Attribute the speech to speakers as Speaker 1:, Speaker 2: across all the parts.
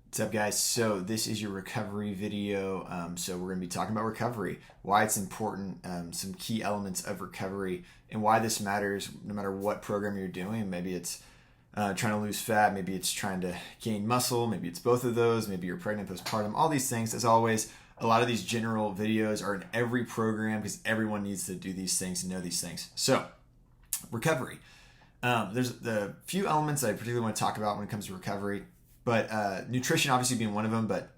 Speaker 1: What's up, guys? So this is your recovery video. So we're going to be talking about recovery, why it's important, some key elements of recovery, and why this matters no matter what program you're doing. Maybe it's trying to lose fat, maybe it's trying to gain muscle, maybe it's both of those, maybe you're pregnant, postpartum, all these things. As always, a lot of these general videos are in every program because everyone needs to do these things and know these things. So, recovery. There's the few elements that I particularly want to talk about when it comes to recovery. But nutrition obviously being one of them, but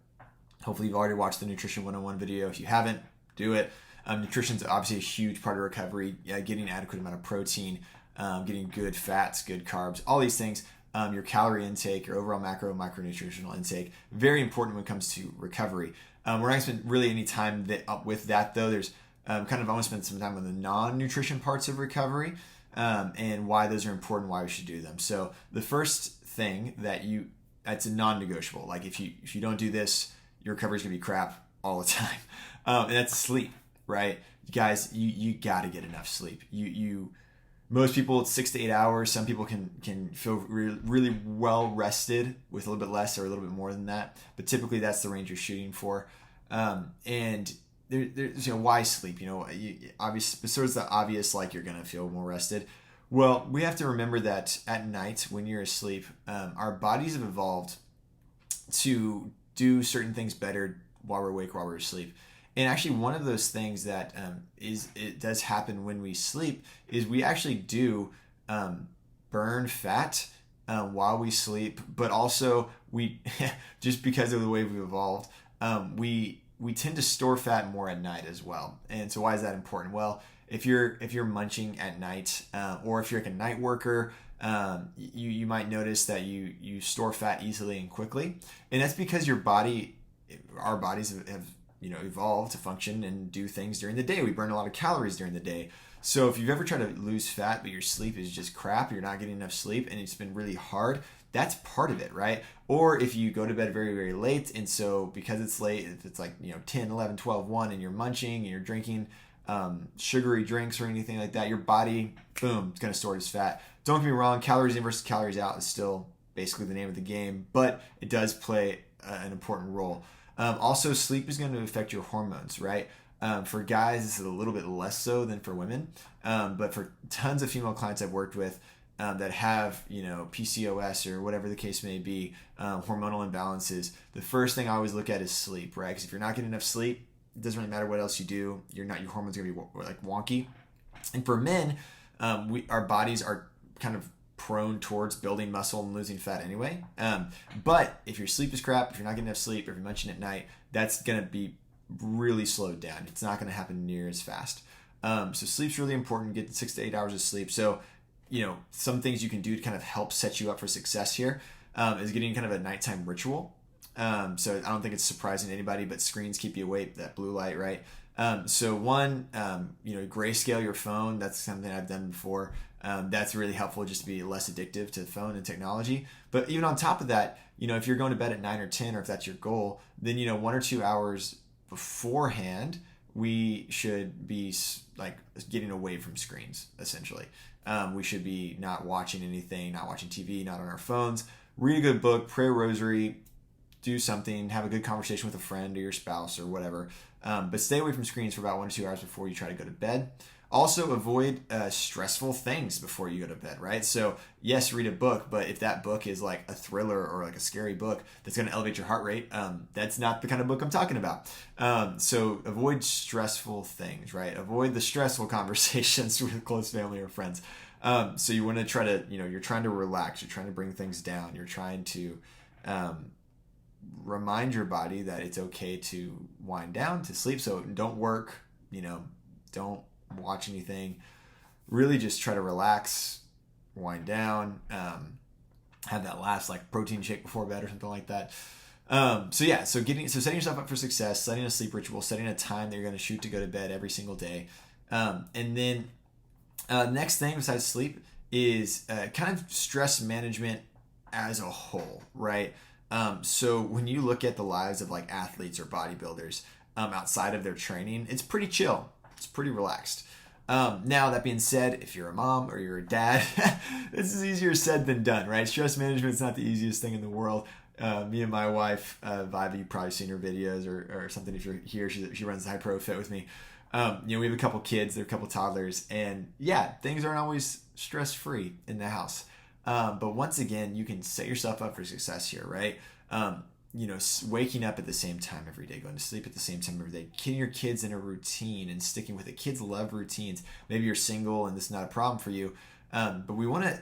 Speaker 1: hopefully you've already watched the Nutrition 101 video. If you haven't, do it. Nutrition is obviously a huge part of recovery. Getting adequate amount of protein, getting good fats, good carbs, all these things. Your calorie intake, your overall macro and micronutritional intake, very important when it comes to recovery. We're not going to spend really any time with that though. There's I want to spend some time on the non-nutrition parts of recovery and why those are important, why we should do them. So the first thing that's a non-negotiable. Like if you don't do this, your recovery is gonna be crap all the time, and that's sleep, right? Guys, you got to get enough sleep. Most people it's 6 to 8 hours. Some people can feel really well rested with a little bit less or a little bit more than that, but typically that's the range you're shooting for. And there's why sleep? Obvious, besides the obvious, like you're gonna feel more rested. Well, we have to remember that at night when you're asleep, our bodies have evolved to do certain things better while we're awake, while we're asleep. And actually, one of those things that it does happen when we sleep is we actually do burn fat while we sleep, but also we just because of the way we've evolved, we tend to store fat more at night as well. And so why is that important? Well, if you're munching at night, or if you're like a night worker, you might notice that you store fat easily and quickly, and that's because our bodies have evolved to function and do things during the day. We burn a lot of calories during the day. So if you've ever tried to lose fat but your sleep is just crap, you're not getting enough sleep, and it's been really hard, that's part of it, right? Or if you go to bed very, very late, and so because it's late, if it's like 10, 11, 12, 1, and you're munching and you're drinking sugary drinks or anything like that, your body, boom, it's going to store it as fat. Don't get me wrong, calories in versus calories out is still basically the name of the game, but it does play an important role. Also, sleep is going to affect your hormones, right? For guys, this is a little bit less so than for women, but for tons of female clients I've worked with that have, PCOS or whatever the case may be, hormonal imbalances, the first thing I always look at is sleep, right? Because if you're not getting enough sleep, it doesn't really matter what else you do. Your hormones are gonna be like wonky. And for men, our bodies are kind of prone towards building muscle and losing fat anyway. But if your sleep is crap, if you're not getting enough sleep, if you're munching at night, that's gonna be really slowed down. It's not gonna happen near as fast. So sleep's really important. Get 6 to 8 hours of sleep. So some things you can do to kind of help set you up for success here is getting kind of a nighttime ritual. So I don't think it's surprising to anybody, but screens keep you awake, that blue light, right? So one, grayscale your phone. That's something I've done before. That's really helpful just to be less addictive to the phone and technology. But even on top of that, if you're going to bed at 9 or 10, or if that's your goal, then, 1 or 2 hours beforehand, we should be like getting away from screens, essentially. We should be not watching anything, not watching TV, not on our phones. Read a good book, pray a rosary, do something, have a good conversation with a friend or your spouse or whatever. But stay away from screens for about 1 or 2 hours before you try to go to bed. Also, avoid stressful things before you go to bed, right? So, yes, read a book, but if that book is like a thriller or like a scary book that's going to elevate your heart rate, that's not the kind of book I'm talking about. So, avoid stressful things, right? Avoid the stressful conversations with close family or friends. So, you want to try to, you're trying to relax, you're trying to bring things down, you're trying to remind your body that it's okay to wind down, to sleep. So don't work, don't watch anything. Really just try to relax, wind down, have that last like protein shake before bed or something like that. So setting yourself up for success, setting a sleep ritual, setting a time that you're going to shoot to go to bed every single day. And then next thing besides sleep is kind of stress management as a whole, right? So when you look at the lives of like athletes or bodybuilders outside of their training, it's pretty chill. It's pretty relaxed. Now, that being said, if you're a mom or you're a dad, this is easier said than done, right? Stress management is not the easiest thing in the world. Me and my wife, Viva, you've probably seen her videos or something. If you're here, she runs High Pro Fit with me. We have a couple kids, they're a couple toddlers, and yeah, things aren't always stress free in the house. But once again, you can set yourself up for success here, right? Waking up at the same time every day, going to sleep at the same time every day, getting your kids in a routine and sticking with it. Kids love routines. Maybe you're single and this is not a problem for you, but we want to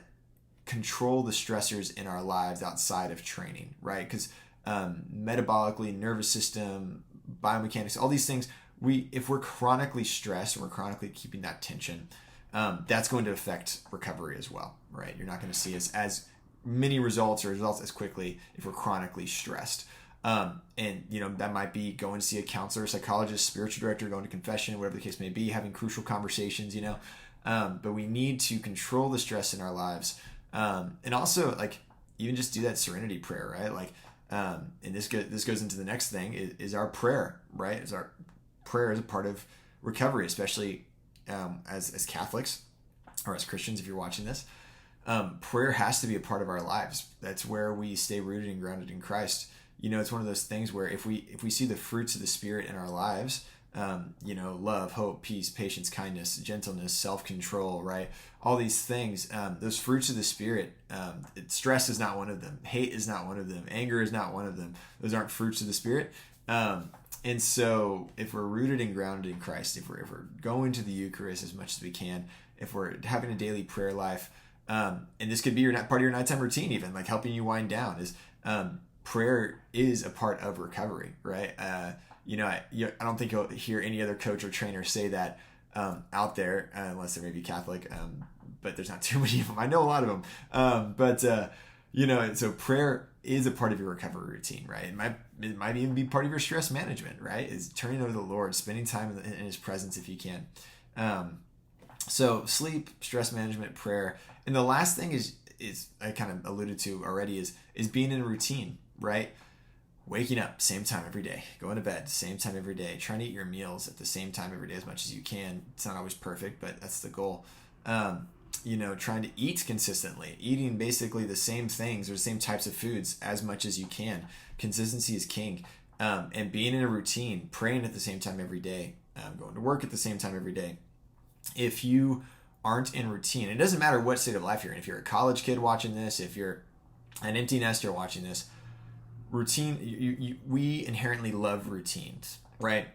Speaker 1: control the stressors in our lives outside of training, right? Because metabolically, nervous system, biomechanics, all these things, if we're chronically stressed and we're chronically keeping that tension, that's going to affect recovery as well, right? You're not going to see as many results as quickly if we're chronically stressed. That might be going to see a counselor, psychologist, spiritual director, going to confession, whatever the case may be, having crucial conversations, but we need to control the stress in our lives. And also, like, even just do that serenity prayer, right? Like, and this goes into the next thing is our prayer, right? Our prayer is a part of recovery, especially as Catholics or as Christians, if you're watching this. Prayer has to be a part of our lives. That's where we stay rooted and grounded in Christ. It's one of those things where if we see the fruits of the Spirit in our lives, love, hope, peace, patience, kindness, gentleness, self-control, right? All these things, those fruits of the Spirit, stress is not one of them. Hate is not one of them. Anger is not one of them. Those aren't fruits of the Spirit. And so if we're rooted and grounded in Christ, if we're going to the Eucharist as much as we can, if we're having a daily prayer life, and this could be part of your nighttime routine, even like helping you wind down, is prayer is a part of recovery, right? I don't think you'll hear any other coach or trainer say that out there, unless they're maybe Catholic, but there's not too many of them. I know a lot of them, so prayer is a part of your recovery routine, right? It might even be part of your stress management, right? Is turning over to the Lord, spending time in His presence if you can. So sleep, stress management, prayer, and the last thing is I kind of alluded to already is being in a routine, right? Waking up same time every day, going to bed same time every day, trying to eat your meals at the same time every day as much as you can. It's not always perfect, but that's the goal. Trying to eat consistently, eating basically the same things or the same types of foods as much as you can. Consistency is king. And being in a routine, praying at the same time every day, going to work at the same time every day. If you aren't in routine, it doesn't matter what state of life you're in. If you're a college kid watching this, if you're an empty nester watching this, routine, we inherently love routines, right?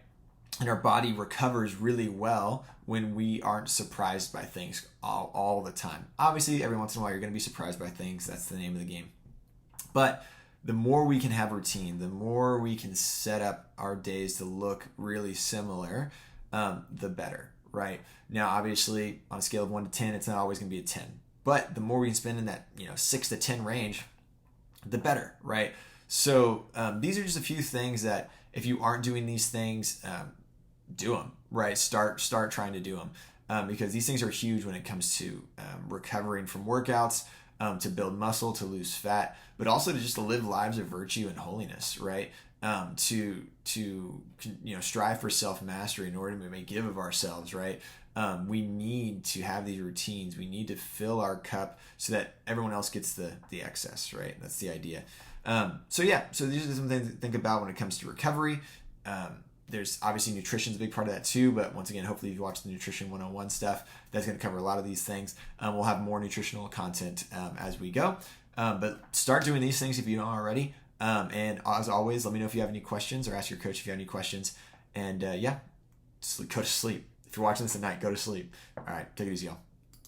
Speaker 1: And our body recovers really well when we aren't surprised by things all the time. Obviously, every once in a while, you're going to be surprised by things. That's the name of the game. But the more we can have routine, the more we can set up our days to look really similar, the better, right? Now, obviously, on a scale of 1 to 10, it's not always going to be a 10. But the more we can spend in that 6 to 10 range, the better, right? So these are just a few things that if you aren't doing these things, do them, right? Start trying to do them because these things are huge when it comes to recovering from workouts, to build muscle, to lose fat, but also to just live lives of virtue and holiness, right? To strive for self-mastery in order to make give of ourselves, right? We need to have these routines. We need to fill our cup so that everyone else gets the excess, right? That's the idea. So these are some things to think about when it comes to recovery. There's obviously nutrition's a big part of that too, but once again, hopefully if you watch the Nutrition 101 stuff, that's going to cover a lot of these things. We'll have more nutritional content as we go. But start doing these things if you don't already. And as always, let me know if you have any questions or ask your coach if you have any questions. And just go to sleep. If you're watching this at night, go to sleep. All right, take it easy, y'all.